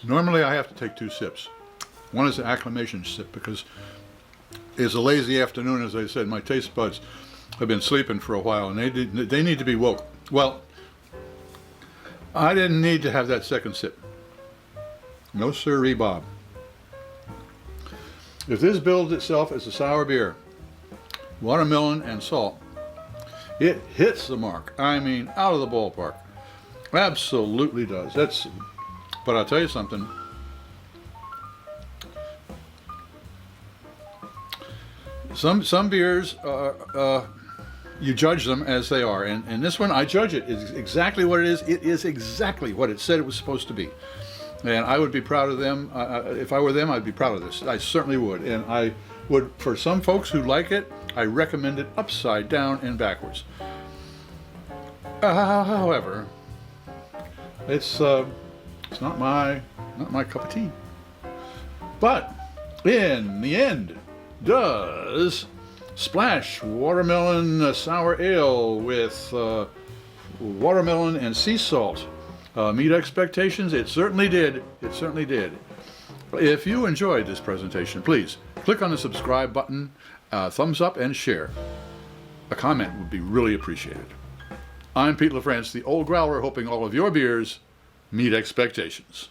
Normally I have to take 2 sips. One is an acclimation sip because it's a lazy afternoon, as I said. My taste buds have been sleeping for a while and they need to be woke. Well, I didn't need to have that second sip. No sirree, Bob. If this builds itself as a sour beer, watermelon and salt, it hits the mark. I mean, out of the ballpark. Absolutely does. But I'll tell you something. Some beers, you judge them as they are, and this one I judge it is exactly what it is. It is exactly what it said it was supposed to be, and I would be proud of them. If I were them, I'd be proud of this. I certainly would, and I would, for some folks who like it, I recommend it upside down and backwards. However, it's not my cup of tea. But in the end, does Splash Watermelon Sour Ale with watermelon and sea salt meet expectations? It certainly did. It certainly did. If you enjoyed this presentation, please click on the subscribe button, thumbs up, and share. A comment would be really appreciated. I'm Pete LaFrance, the Old Growler, hoping all of your beers meet expectations.